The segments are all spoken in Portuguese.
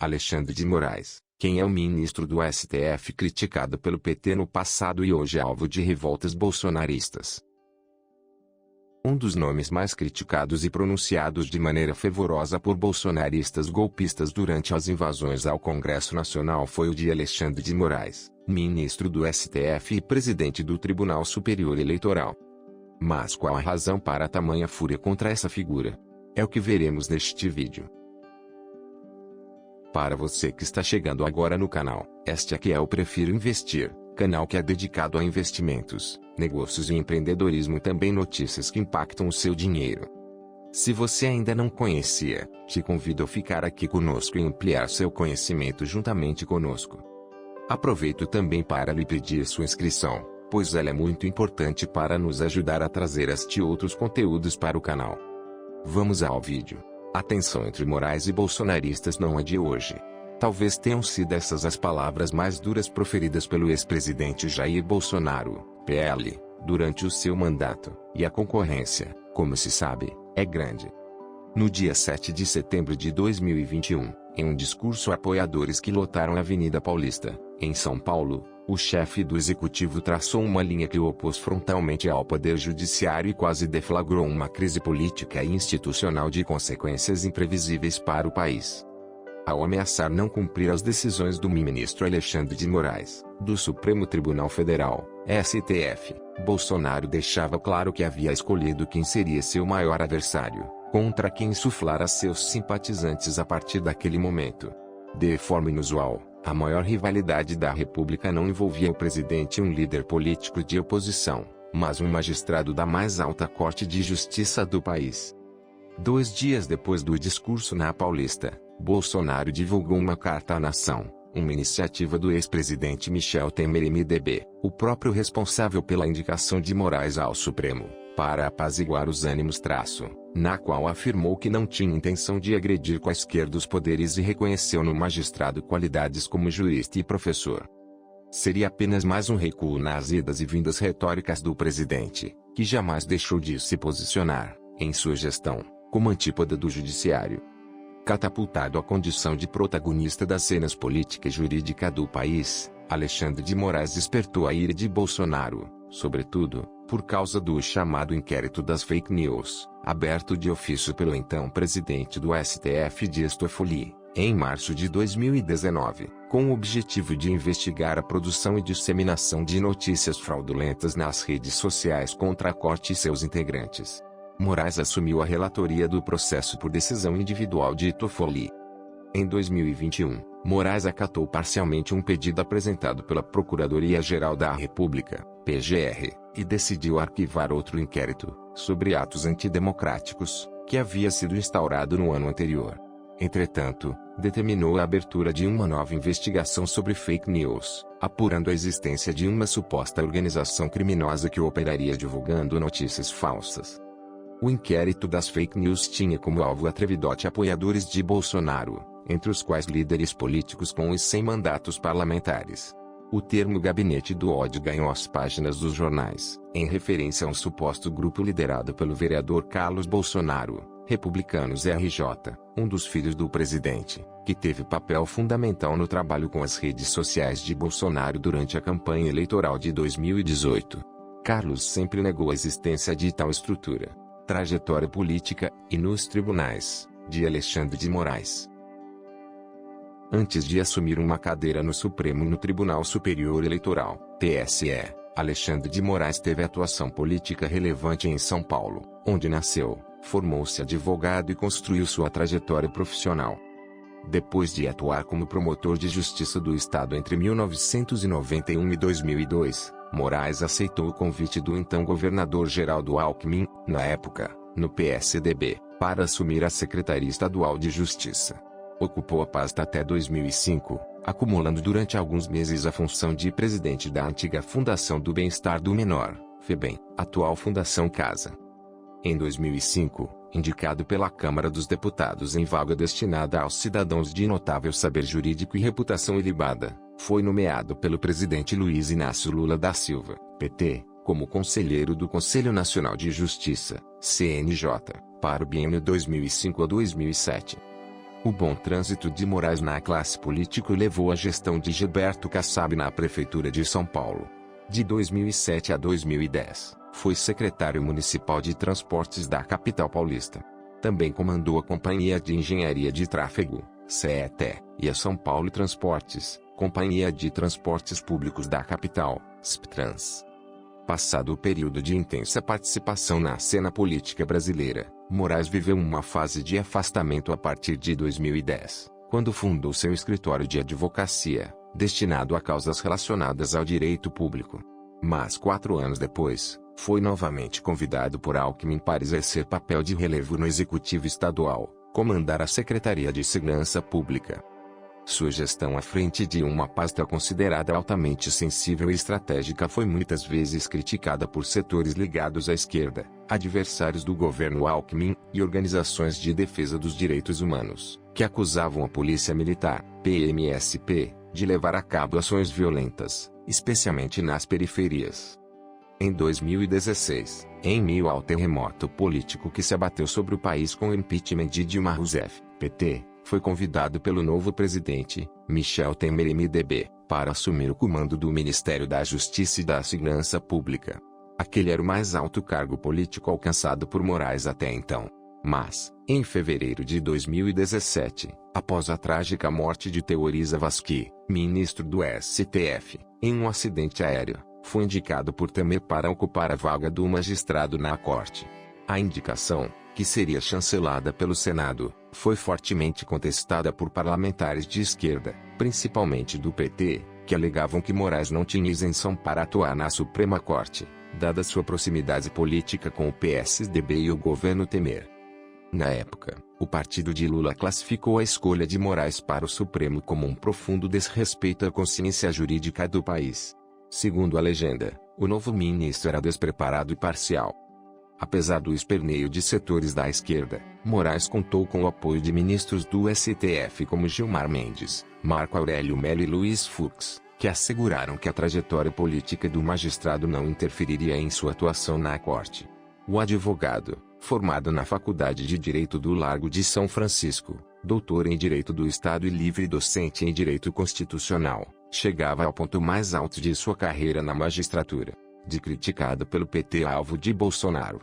Alexandre de Moraes, quem é o ministro do STF criticado pelo PT no passado e hoje é alvo de revoltas bolsonaristas. Um dos nomes mais criticados e pronunciados de maneira fervorosa por bolsonaristas golpistas durante as invasões ao Congresso Nacional foi o de Alexandre de Moraes, ministro do STF e presidente do Tribunal Superior Eleitoral. Mas qual a razão para tamanha fúria contra essa figura? É o que veremos neste vídeo. Para você que está chegando agora no canal, este aqui é o Prefiro Investir, canal que é dedicado a investimentos, negócios e empreendedorismo e também notícias que impactam o seu dinheiro. Se você ainda não conhecia, te convido a ficar aqui conosco e ampliar seu conhecimento juntamente conosco. Aproveito também para lhe pedir sua inscrição, pois ela é muito importante para nos ajudar a trazer este e outros conteúdos para o canal. Vamos ao vídeo. A tensão entre Moraes e bolsonaristas não é de hoje. Talvez tenham sido essas as palavras mais duras proferidas pelo ex-presidente Jair Bolsonaro, PL, durante o seu mandato, e a concorrência, como se sabe, é grande. No dia 7 de setembro de 2021, em um discurso a apoiadores que lotaram a Avenida Paulista, em São Paulo, o chefe do executivo traçou uma linha que o opôs frontalmente ao poder judiciário e quase deflagrou uma crise política e institucional de consequências imprevisíveis para o país. Ao ameaçar não cumprir as decisões do ministro Alexandre de Moraes, do Supremo Tribunal Federal, STF, Bolsonaro deixava claro que havia escolhido quem seria seu maior adversário, contra quem insuflar a seus simpatizantes a partir daquele momento. De forma inusual, a maior rivalidade da República não envolvia o presidente e um líder político de oposição, mas um magistrado da mais alta corte de justiça do país. 2 dias depois do discurso na Paulista, Bolsonaro divulgou uma carta à nação, uma iniciativa do ex-presidente Michel Temer MDB, o próprio responsável pela indicação de Moraes ao Supremo, para apaziguar os ânimos na qual afirmou que não tinha intenção de agredir quaisquer dos poderes e reconheceu no magistrado qualidades como jurista e professor. Seria apenas mais um recuo nas idas e vindas retóricas do presidente, que jamais deixou de se posicionar, em sua gestão, como antípoda do judiciário. Catapultado à condição de protagonista das cenas política e jurídica do país, Alexandre de Moraes despertou a ira de Bolsonaro, sobretudo, por causa do chamado inquérito das fake news, aberto de ofício pelo então presidente do STF Dias Toffoli, em março de 2019, com o objetivo de investigar a produção e disseminação de notícias fraudulentas nas redes sociais contra a corte e seus integrantes. Moraes assumiu a relatoria do processo por decisão individual de Toffoli. Em 2021, Moraes acatou parcialmente um pedido apresentado pela Procuradoria-Geral da República, PGR, e decidiu arquivar outro inquérito, sobre atos antidemocráticos, que havia sido instaurado no ano anterior. Entretanto, determinou a abertura de uma nova investigação sobre fake news, apurando a existência de uma suposta organização criminosa que operaria divulgando notícias falsas. O inquérito das fake news tinha como alvo atrevidote apoiadores de Bolsonaro, entre os quais líderes políticos com e sem mandatos parlamentares. O termo Gabinete do Ódio ganhou as páginas dos jornais, em referência a um suposto grupo liderado pelo vereador Carlos Bolsonaro, Republicanos RJ, um dos filhos do presidente, que teve papel fundamental no trabalho com as redes sociais de Bolsonaro durante a campanha eleitoral de 2018. Carlos sempre negou a existência de tal estrutura, trajetória política, e nos tribunais, de Alexandre de Moraes. Antes de assumir uma cadeira no Supremo e no Tribunal Superior Eleitoral, TSE, Alexandre de Moraes teve atuação política relevante em São Paulo, onde nasceu, formou-se advogado e construiu sua trajetória profissional. Depois de atuar como promotor de justiça do Estado entre 1991 e 2002, Moraes aceitou o convite do então governador Geraldo Alckmin, na época, no PSDB, para assumir a Secretaria Estadual de Justiça. Ocupou a pasta até 2005, acumulando durante alguns meses a função de presidente da antiga Fundação do Bem-Estar do Menor, FEBEM, atual Fundação Casa. Em 2005, indicado pela Câmara dos Deputados em vaga destinada aos cidadãos de notável saber jurídico e reputação ilibada, foi nomeado pelo presidente Luiz Inácio Lula da Silva, PT, como conselheiro do Conselho Nacional de Justiça, CNJ, para o biênio 2005 a 2007. O bom trânsito de Moraes na classe política levou à gestão de Gilberto Kassab na Prefeitura de São Paulo. De 2007 a 2010, foi secretário municipal de transportes da capital paulista. Também comandou a Companhia de Engenharia de Tráfego, CET, e a São Paulo Transportes, Companhia de Transportes Públicos da capital, SPTrans. Passado o período de intensa participação na cena política brasileira, Moraes viveu uma fase de afastamento a partir de 2010, quando fundou seu escritório de advocacia, destinado a causas relacionadas ao direito público. Mas 4 anos depois, foi novamente convidado por Alckmin para exercer papel de relevo no Executivo Estadual, comandar a Secretaria de Segurança Pública. Sua gestão à frente de uma pasta considerada altamente sensível e estratégica foi muitas vezes criticada por setores ligados à esquerda, adversários do governo Alckmin, e organizações de defesa dos direitos humanos, que acusavam a Polícia Militar, PMSP, de levar a cabo ações violentas, especialmente nas periferias. Em 2016, em meio ao terremoto político que se abateu sobre o país com o impeachment de Dilma Rousseff, PT, foi convidado pelo novo presidente, Michel Temer MDB, para assumir o comando do Ministério da Justiça e da Segurança Pública. Aquele era o mais alto cargo político alcançado por Moraes até então. Mas, em fevereiro de 2017, após a trágica morte de Teori Zavascki, ministro do STF, em um acidente aéreo, foi indicado por Temer para ocupar a vaga do magistrado na corte. A indicação, que seria chancelada pelo Senado, foi fortemente contestada por parlamentares de esquerda, principalmente do PT, que alegavam que Moraes não tinha isenção para atuar na Suprema Corte, dada sua proximidade política com o PSDB e o governo Temer. Na época, o partido de Lula classificou a escolha de Moraes para o Supremo como um profundo desrespeito à consciência jurídica do país. Segundo a legenda, o novo ministro era despreparado e parcial. Apesar do esperneio de setores da esquerda, Moraes contou com o apoio de ministros do STF como Gilmar Mendes, Marco Aurélio Melo e Luiz Fux, que asseguraram que a trajetória política do magistrado não interferiria em sua atuação na corte. O advogado, formado na Faculdade de Direito do Largo de São Francisco, doutor em Direito do Estado e livre docente em Direito Constitucional, chegava ao ponto mais alto de sua carreira na magistratura, de criticado pelo PT alvo de Bolsonaro.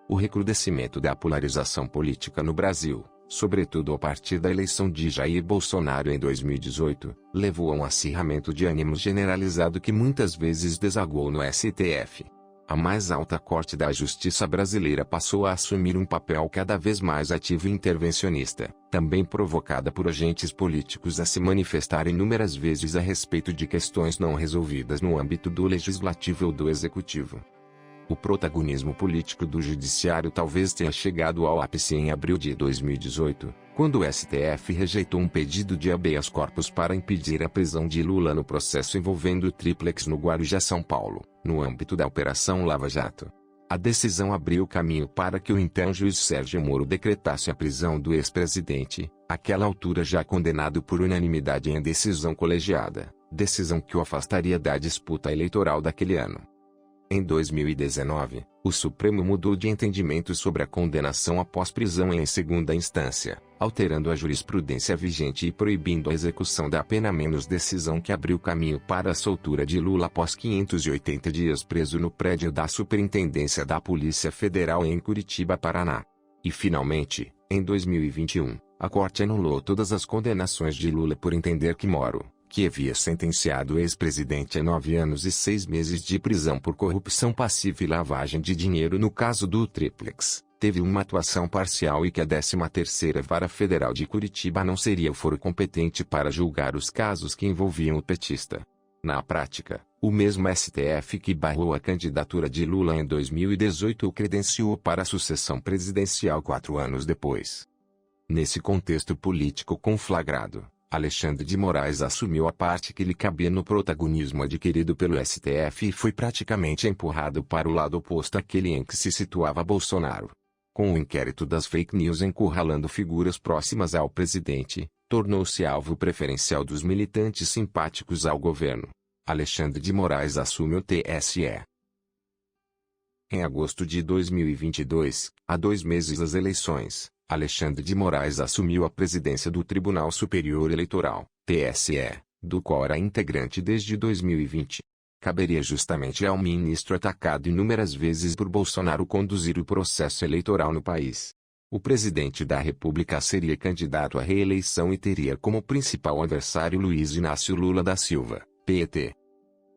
O recrudescimento da polarização política no Brasil, sobretudo a partir da eleição de Jair Bolsonaro em 2018, levou a um acirramento de ânimos generalizado que muitas vezes desaguou no STF. A mais alta corte da justiça brasileira passou a assumir um papel cada vez mais ativo e intervencionista, também provocada por agentes políticos a se manifestarem inúmeras vezes a respeito de questões não resolvidas no âmbito do legislativo ou do executivo. O protagonismo político do judiciário talvez tenha chegado ao ápice em abril de 2018, quando o STF rejeitou um pedido de habeas corpus para impedir a prisão de Lula no processo envolvendo o Triplex no Guarujá, São Paulo, no âmbito da Operação Lava Jato. A decisão abriu caminho para que o então juiz Sérgio Moro decretasse a prisão do ex-presidente, àquela altura já condenado por unanimidade em decisão colegiada, decisão que o afastaria da disputa eleitoral daquele ano. Em 2019, o Supremo mudou de entendimento sobre a condenação após prisão em segunda instância, alterando a jurisprudência vigente e proibindo a execução da pena menos, decisão que abriu caminho para a soltura de Lula após 580 dias preso no prédio da Superintendência da Polícia Federal em Curitiba, Paraná. E finalmente, em 2021, a Corte anulou todas as condenações de Lula por entender que Moro, que havia sentenciado o ex-presidente a 9 anos e 6 meses de prisão por corrupção passiva e lavagem de dinheiro no caso do Triplex, teve uma atuação parcial e que a 13ª Vara Federal de Curitiba não seria o foro competente para julgar os casos que envolviam o petista. Na prática, o mesmo STF que barrou a candidatura de Lula em 2018 o credenciou para a sucessão presidencial 4 anos depois. Nesse contexto político conflagrado, Alexandre de Moraes assumiu a parte que lhe cabia no protagonismo adquirido pelo STF e foi praticamente empurrado para o lado oposto àquele em que se situava Bolsonaro. Com o inquérito das fake news encurralando figuras próximas ao presidente, tornou-se alvo preferencial dos militantes simpáticos ao governo. Alexandre de Moraes assume o TSE. Em agosto de 2022, há 2 meses das eleições, Alexandre de Moraes assumiu a presidência do Tribunal Superior Eleitoral, TSE, do qual era integrante desde 2020. Caberia justamente ao ministro atacado inúmeras vezes por Bolsonaro conduzir o processo eleitoral no país. O presidente da República seria candidato à reeleição e teria como principal adversário Luiz Inácio Lula da Silva, PT.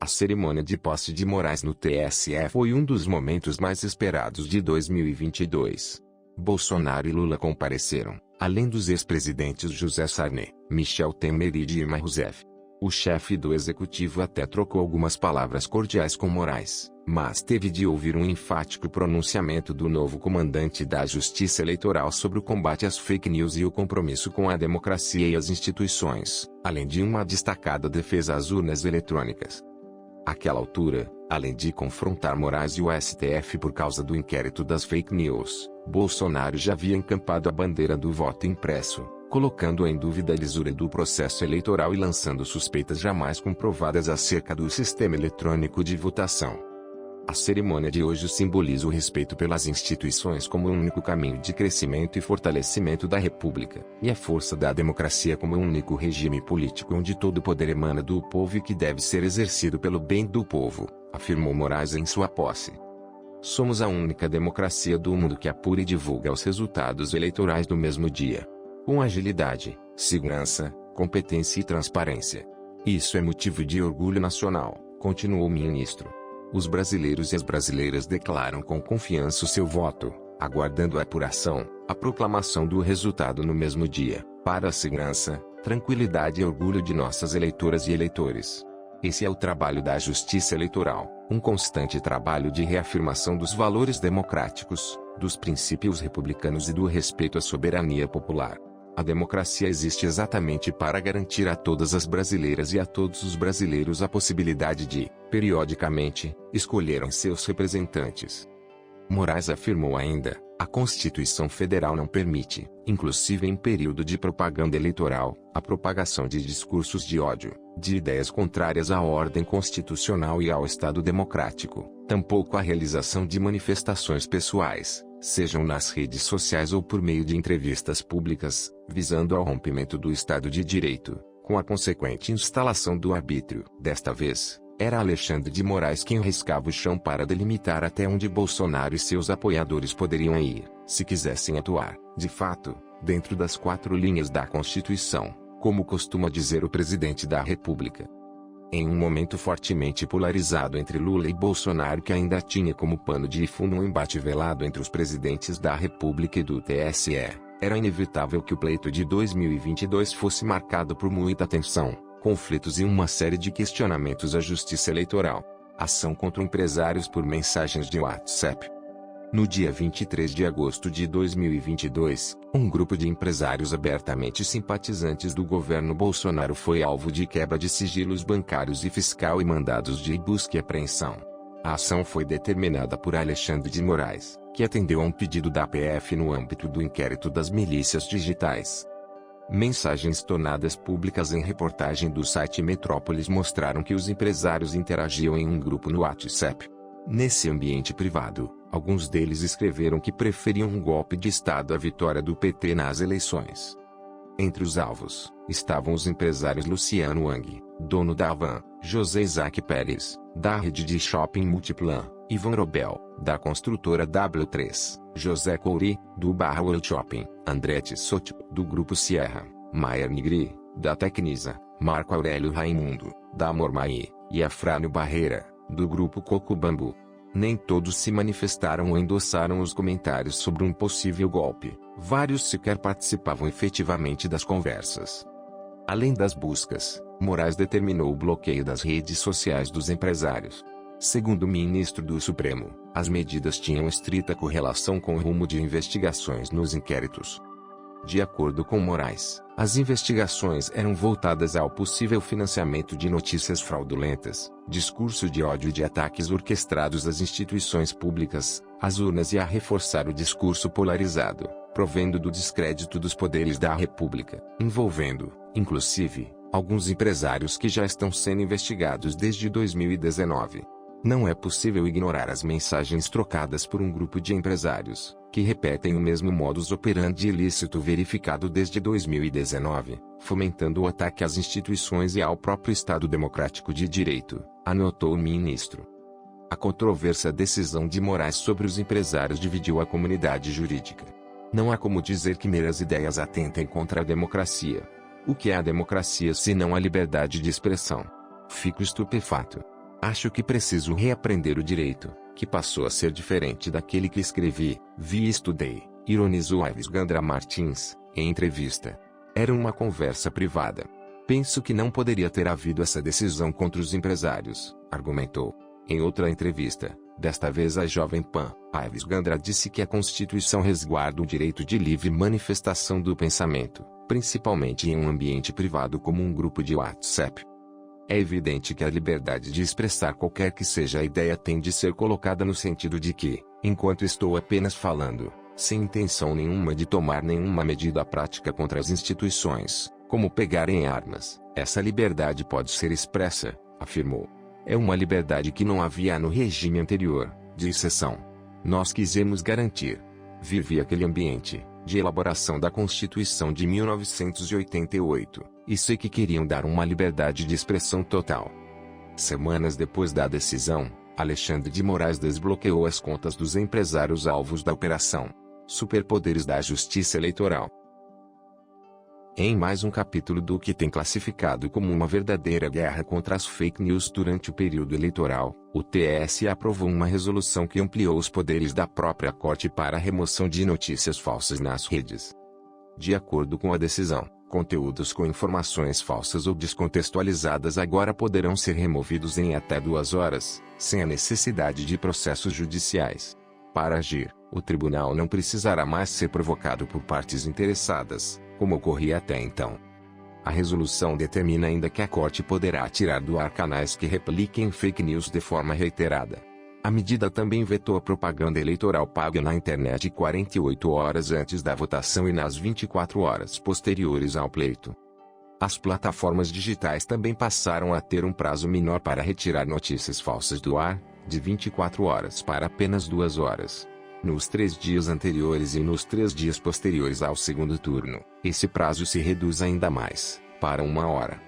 A cerimônia de posse de Moraes no TSE foi um dos momentos mais esperados de 2022. Bolsonaro e Lula compareceram, além dos ex-presidentes José Sarney, Michel Temer e Dilma Rousseff. O chefe do executivo até trocou algumas palavras cordiais com Moraes, mas teve de ouvir um enfático pronunciamento do novo comandante da Justiça Eleitoral sobre o combate às fake news e o compromisso com a democracia e as instituições, além de uma destacada defesa às urnas eletrônicas. Àquela altura, além de confrontar Moraes e o STF por causa do inquérito das fake news, Bolsonaro já havia encampado a bandeira do voto impresso, colocando em dúvida a lisura do processo eleitoral e lançando suspeitas jamais comprovadas acerca do sistema eletrônico de votação. A cerimônia de hoje simboliza o respeito pelas instituições como o único caminho de crescimento e fortalecimento da República, e a força da democracia como o único regime político onde todo o poder emana do povo e que deve ser exercido pelo bem do povo, afirmou Moraes em sua posse. Somos a única democracia do mundo que apura e divulga os resultados eleitorais no mesmo dia, com agilidade, segurança, competência e transparência. Isso é motivo de orgulho nacional, continuou o ministro. Os brasileiros e as brasileiras declaram com confiança o seu voto, aguardando a apuração, a proclamação do resultado no mesmo dia, para a segurança, tranquilidade e orgulho de nossas eleitoras e eleitores. Esse é o trabalho da Justiça Eleitoral, um constante trabalho de reafirmação dos valores democráticos, dos princípios republicanos e do respeito à soberania popular. A democracia existe exatamente para garantir a todas as brasileiras e a todos os brasileiros a possibilidade de, periodicamente, escolherem seus representantes. Moraes afirmou ainda: a Constituição Federal não permite, inclusive em período de propaganda eleitoral, a propagação de discursos de ódio, de ideias contrárias à ordem constitucional e ao Estado democrático, tampouco a realização de manifestações pessoais, sejam nas redes sociais ou por meio de entrevistas públicas, visando ao rompimento do Estado de Direito, com a consequente instalação do arbítrio. Desta vez, era Alexandre de Moraes quem riscava o chão para delimitar até onde Bolsonaro e seus apoiadores poderiam ir, se quisessem atuar, de fato, dentro das 4 linhas da Constituição, como costuma dizer o presidente da República. Em um momento fortemente polarizado entre Lula e Bolsonaro, que ainda tinha como pano de fundo um embate velado entre os presidentes da República e do TSE, era inevitável que o pleito de 2022 fosse marcado por muita tensão, conflitos e uma série de questionamentos à Justiça Eleitoral. Ação contra empresários por mensagens de WhatsApp. No dia 23 de agosto de 2022, um grupo de empresários abertamente simpatizantes do governo Bolsonaro foi alvo de quebra de sigilos bancários e fiscal e mandados de busca e apreensão. A ação foi determinada por Alexandre de Moraes, que atendeu a um pedido da PF no âmbito do inquérito das milícias digitais. Mensagens tornadas públicas em reportagem do site Metrópolis mostraram que os empresários interagiam em um grupo no WhatsApp. Nesse ambiente privado, alguns deles escreveram que preferiam um golpe de Estado à vitória do PT nas eleições. Entre os alvos, estavam os empresários Luciano Wang, dono da Havan, José Isaac Pérez, da rede de shopping Multiplan, Ivan Robel, da construtora W3, José Couri, do Barra World Shopping, André Tissot, do Grupo Sierra, Maier Nigri, da Tecnisa, Marco Aurélio Raimundo, da Mormaí, e Afrânio Barreira, do Grupo Coco Bambu. Nem todos se manifestaram ou endossaram os comentários sobre um possível golpe, vários sequer participavam efetivamente das conversas. Além das buscas, Moraes determinou o bloqueio das redes sociais dos empresários. Segundo o ministro do Supremo, as medidas tinham estrita correlação com o rumo de investigações nos inquéritos. De acordo com Moraes, as investigações eram voltadas ao possível financiamento de notícias fraudulentas, discurso de ódio e de ataques orquestrados às instituições públicas, às urnas e a reforçar o discurso polarizado, provendo do descrédito dos poderes da República, envolvendo, inclusive, alguns empresários que já estão sendo investigados desde 2019. Não é possível ignorar as mensagens trocadas por um grupo de empresários, que repetem o mesmo modus operandi ilícito verificado desde 2019, fomentando o ataque às instituições e ao próprio Estado Democrático de Direito, anotou o ministro. A controversa decisão de Moraes sobre os empresários dividiu a comunidade jurídica. Não há como dizer que meras ideias atentem contra a democracia. O que é a democracia senão a liberdade de expressão? Fico estupefato. Acho que preciso reaprender o direito, que passou a ser diferente daquele que escrevi, vi e estudei, ironizou Ives Gandra Martins, em entrevista. Era uma conversa privada. Penso que não poderia ter havido essa decisão contra os empresários, argumentou. Em outra entrevista, desta vez à Jovem Pan, Ives Gandra disse que a Constituição resguarda o direito de livre manifestação do pensamento, principalmente em um ambiente privado como um grupo de WhatsApp. É evidente que a liberdade de expressar qualquer que seja a ideia tem de ser colocada no sentido de que, enquanto estou apenas falando, sem intenção nenhuma de tomar nenhuma medida prática contra as instituições, como pegar em armas, essa liberdade pode ser expressa, afirmou. É uma liberdade que não havia no regime anterior, de exceção. Nós quisemos garantir. Vivi aquele ambiente, de elaboração da Constituição de 1988, e sei que queriam dar uma liberdade de expressão total. Semanas depois da decisão, Alexandre de Moraes desbloqueou as contas dos empresários alvos da operação Superpoderes da Justiça Eleitoral. Em mais um capítulo do que tem classificado como uma verdadeira guerra contra as fake news durante o período eleitoral, o TSE aprovou uma resolução que ampliou os poderes da própria Corte para a remoção de notícias falsas nas redes. De acordo com a decisão, conteúdos com informações falsas ou descontextualizadas agora poderão ser removidos em até 2 horas, sem a necessidade de processos judiciais. Para agir, o tribunal não precisará mais ser provocado por partes interessadas, como ocorria até então. A resolução determina ainda que a Corte poderá tirar do ar canais que repliquem fake news de forma reiterada. A medida também vetou a propaganda eleitoral paga na internet 48 horas antes da votação e nas 24 horas posteriores ao pleito. As plataformas digitais também passaram a ter um prazo menor para retirar notícias falsas do ar, de 24 horas para apenas 2 horas. Nos 3 dias anteriores e nos 3 dias posteriores ao segundo turno, esse prazo se reduz ainda mais, para 1 hora.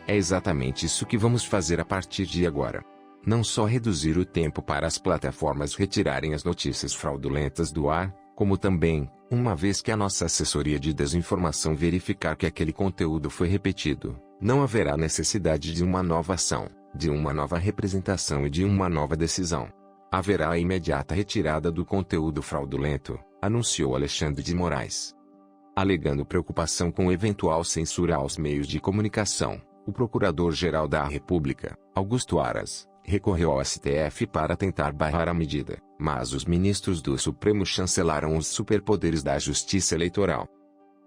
É exatamente isso que vamos fazer a partir de agora. Não só reduzir o tempo para as plataformas retirarem as notícias fraudulentas do ar, como também, uma vez que a nossa assessoria de desinformação verificar que aquele conteúdo foi repetido, não haverá necessidade de uma nova ação, de uma nova representação e de uma nova decisão. Haverá a imediata retirada do conteúdo fraudulento, anunciou Alexandre de Moraes. Alegando preocupação com eventual censura aos meios de comunicação, o Procurador-Geral da República, Augusto Aras, recorreu ao STF para tentar barrar a medida, mas os ministros do Supremo chancelaram os superpoderes da Justiça Eleitoral.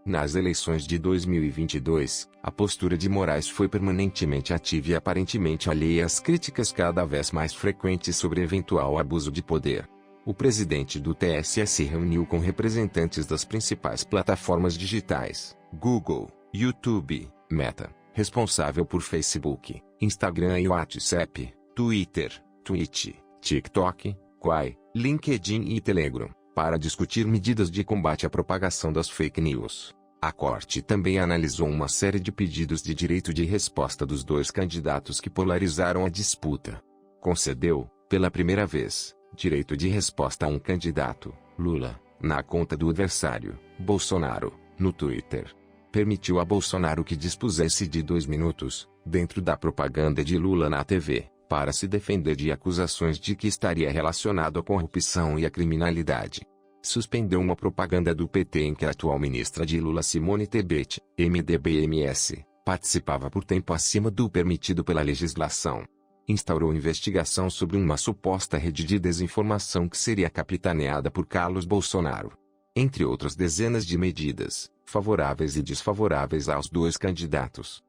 Nas eleições de 2022, a postura de Moraes foi permanentemente ativa e aparentemente alheia às críticas cada vez mais frequentes sobre eventual abuso de poder. O presidente do TSE se reuniu com representantes das principais plataformas digitais, Google, YouTube, Meta, responsável por Facebook, Instagram e WhatsApp, Twitter, Twitch, TikTok, Quai, LinkedIn e Telegram, para discutir medidas de combate à propagação das fake news. A Corte também analisou uma série de pedidos de direito de resposta dos 2 candidatos que polarizaram a disputa. Concedeu, pela primeira vez, direito de resposta a um candidato, Lula, na conta do adversário, Bolsonaro, no Twitter. Permitiu a Bolsonaro que dispusesse de 2 minutos, dentro da propaganda de Lula na TV, para se defender de acusações de que estaria relacionado à corrupção e à criminalidade. Suspendeu uma propaganda do PT em que a atual ministra de Lula Simone Tebet, MDB-MS, participava por tempo acima do permitido pela legislação. Instaurou investigação sobre uma suposta rede de desinformação que seria capitaneada por Carlos Bolsonaro. Entre outras dezenas de medidas, favoráveis e desfavoráveis aos 2 candidatos.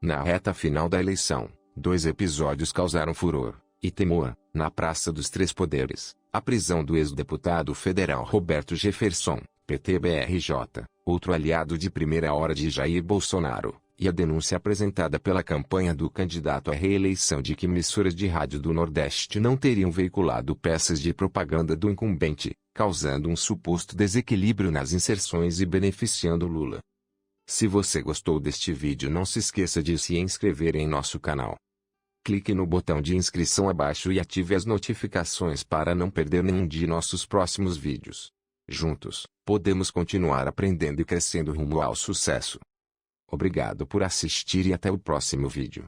Na reta final da eleição, 2 episódios causaram furor e temor, na Praça dos Três Poderes: a prisão do ex-deputado federal Roberto Jefferson, PT-BRJ, outro aliado de primeira hora de Jair Bolsonaro, e a denúncia apresentada pela campanha do candidato à reeleição de que emissoras de rádio do Nordeste não teriam veiculado peças de propaganda do incumbente, causando um suposto desequilíbrio nas inserções e beneficiando Lula. Se você gostou deste vídeo, não se esqueça de se inscrever em nosso canal. Clique no botão de inscrição abaixo e ative as notificações para não perder nenhum de nossos próximos vídeos. Juntos, podemos continuar aprendendo e crescendo rumo ao sucesso. Obrigado por assistir e até o próximo vídeo.